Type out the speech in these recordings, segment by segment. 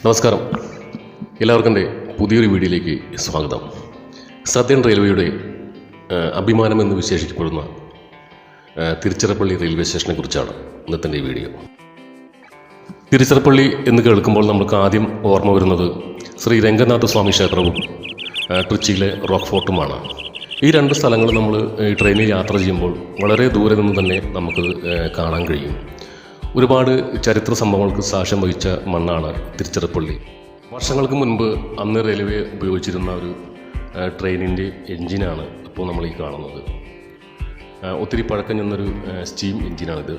നമസ്കാരം, എല്ലാവർക്കും എൻ്റെ പുതിയൊരു വീഡിയോയിലേക്ക് സ്വാഗതം. സദേൺ റെയിൽവേയുടെ അഭിമാനമെന്ന് വിശേഷിക്കപ്പെടുന്ന തിരുച്ചിറപ്പള്ളി റെയിൽവേ സ്റ്റേഷനെ കുറിച്ചാണ് ഇന്നത്തെ ഈ വീഡിയോ. തിരുച്ചിറപ്പള്ളി എന്ന് കേൾക്കുമ്പോൾ നമുക്ക് ആദ്യം ഓർമ്മ വരുന്നത് ശ്രീ രംഗനാഥ സ്വാമി ക്ഷേത്രവും ട്രിച്ചിയിലെ റോക്ക് ഫോർട്ടുമാണ്. ഈ രണ്ട് സ്ഥലങ്ങൾ നമ്മൾ ട്രെയിനിൽ യാത്ര ചെയ്യുമ്പോൾ വളരെ ദൂരെ നിന്ന് തന്നെ നമുക്ക് കാണാൻ കഴിയും. ഒരുപാട് ചരിത്ര സംഭവങ്ങൾക്ക് സാക്ഷ്യം വഹിച്ച മണ്ണാണ് തിരുച്ചിറപ്പള്ളി. വർഷങ്ങൾക്ക് മുൻപ് അന്ന് റെയിൽവേ ഉപയോഗിച്ചിരുന്ന ഒരു ട്രെയിനിൻ്റെ എൻജിനാണ് ഇപ്പോൾ നമ്മൾ ഈ കാണുന്നത്. ഒത്തിരി പഴക്കം ചെന്നൊരു സ്റ്റീം എൻജിനാണിത്.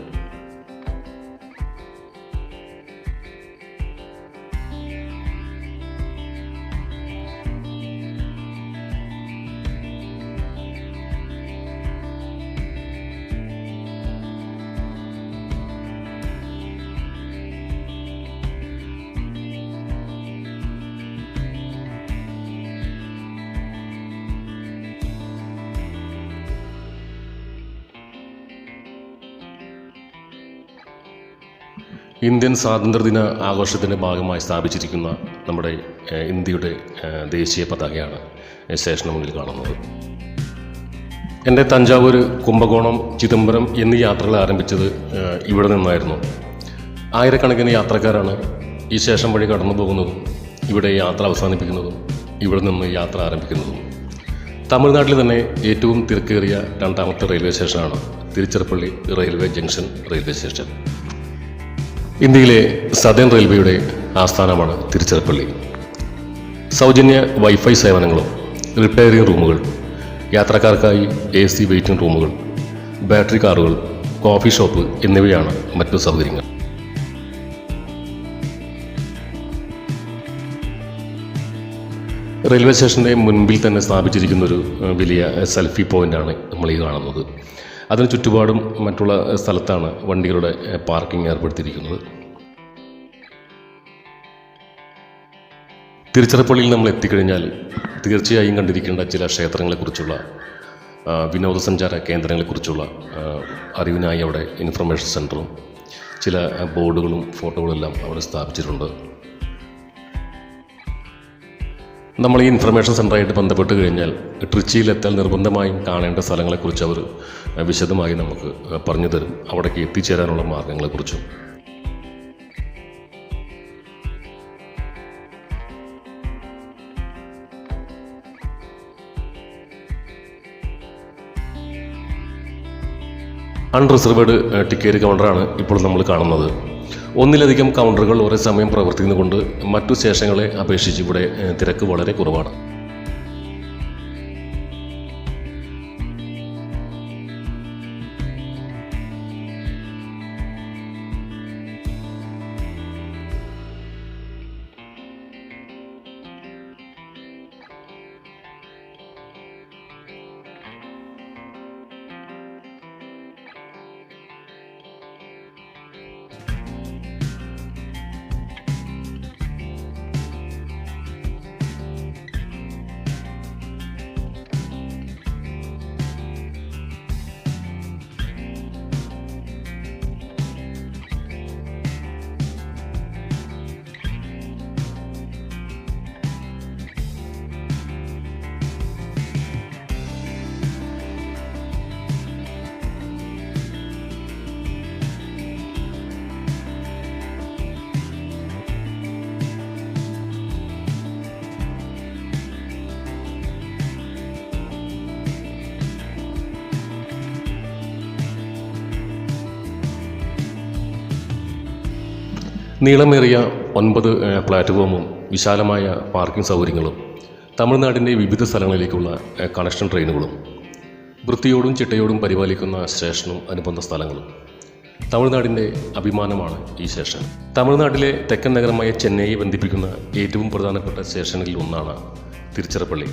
ഇന്ത്യൻ സ്വാതന്ത്ര്യദിന ആഘോഷത്തിൻ്റെ ഭാഗമായി സ്ഥാപിച്ചിരിക്കുന്ന നമ്മുടെ ഇന്ത്യയുടെ ദേശീയ പതാകയാണ് സ്റ്റേഷന് മുന്നിൽ കാണുന്നത്. എൻ്റെ തഞ്ചാവൂർ, കുംഭകോണം, ചിദംബരം എന്നീ യാത്രകൾ ആരംഭിച്ചത് ഇവിടെ നിന്നായിരുന്നു. ആയിരക്കണക്കിന് യാത്രക്കാരാണ് ഈ സ്റ്റേഷൻ വഴി കടന്നു പോകുന്നതും ഇവിടെ യാത്ര അവസാനിപ്പിക്കുന്നതും ഇവിടെ നിന്ന് യാത്ര ആരംഭിക്കുന്നതും. തമിഴ്നാട്ടിൽ തന്നെ ഏറ്റവും തിരക്കേറിയ രണ്ടാമത്തെ റെയിൽവേ സ്റ്റേഷനാണ് Tiruchirappalli railway junction railway station. ഇന്ത്യയിലെ സദേൺ റെയിൽവേയുടെ ആസ്ഥാനമാണ് തിരുച്ചിറപ്പള്ളി. സൗജന്യ വൈഫൈ സേവനങ്ങളും റിപ്പയറിംഗ് റൂമുകൾ, യാത്രക്കാർക്കായി AC വെയിറ്റിംഗ് റൂമുകൾ, ബാറ്ററി കാറുകൾ, കോഫി ഷോപ്പ് എന്നിവയാണ് മറ്റു സൗകര്യങ്ങൾ. റെയിൽവേ സ്റ്റേഷൻ്റെ മുൻപിൽ തന്നെ സ്ഥാപിച്ചിരിക്കുന്നൊരു വലിയ സെൽഫി പോയിൻ്റാണ് നമ്മൾ ഈ കാണുന്നത്. അതിന് ചുറ്റുപാടും മറ്റുള്ള സ്ഥലത്താണ് വണ്ടികളുടെ പാർക്കിംഗ് ഏർപ്പെടുത്തിയിരിക്കുന്നത്. തിരുച്ചിറപ്പള്ളിയിൽ നമ്മൾ എത്തിക്കഴിഞ്ഞാൽ തീർച്ചയായും കണ്ടിരിക്കേണ്ട ചില ക്ഷേത്രങ്ങളെക്കുറിച്ചുള്ള, വിനോദസഞ്ചാര കേന്ദ്രങ്ങളെക്കുറിച്ചുള്ള അറിവിനായി അവിടെ ഇൻഫർമേഷൻ സെൻറ്ററും ചില ബോർഡുകളും ഫോട്ടോകളെല്ലാം അവിടെ സ്ഥാപിച്ചിട്ടുണ്ട്. നമ്മൾ ഈ ഇൻഫർമേഷൻ സെൻ്ററായിട്ട് ബന്ധപ്പെട്ട് കഴിഞ്ഞാൽ ട്രിച്ചിയിലെത്താൻ നിർബന്ധമായും കാണേണ്ട സ്ഥലങ്ങളെക്കുറിച്ച് അവർ വിശദമായി നമുക്ക് പറഞ്ഞു തരും, അവിടേക്ക് എത്തിച്ചേരാനുള്ള മാർഗങ്ങളെക്കുറിച്ചും. അൺറിസർവ്ഡ് ടിക്കറ്റ് കൗണ്ടറാണ് ഇപ്പോൾ നമ്മൾ കാണുന്നത്. ഒന്നിലധികം കൗണ്ടറുകൾ ഒരേ സമയം പ്രവർത്തിക്കുന്നതുകൊണ്ട് മറ്റു സ്റ്റേഷനുകളെ അപേക്ഷിച്ച് ഇവിടെ തിരക്ക് വളരെ കുറവാണ്. നീളമേറിയ 9 പ്ലാറ്റ്ഫോമും വിശാലമായ പാർക്കിംഗ് സൗകര്യങ്ങളും തമിഴ്നാടിൻ്റെ വിവിധ സ്ഥലങ്ങളിലേക്കുള്ള കണക്ഷൻ ട്രെയിനുകളും വൃത്തിയോടും ചിട്ടയോടും പരിപാലിക്കുന്ന സ്റ്റേഷനും അനുബന്ധ സ്ഥലങ്ങളും തമിഴ്നാടിൻ്റെ അഭിമാനമാണ് ഈ സ്റ്റേഷൻ. തമിഴ്നാട്ടിലെ തെക്കൻ നഗരമായ ചെന്നൈയെ ബന്ധിപ്പിക്കുന്ന ഏറ്റവും പ്രധാനപ്പെട്ട സ്റ്റേഷനിൽ ഒന്നാണ് തിരുച്ചിറപ്പള്ളി.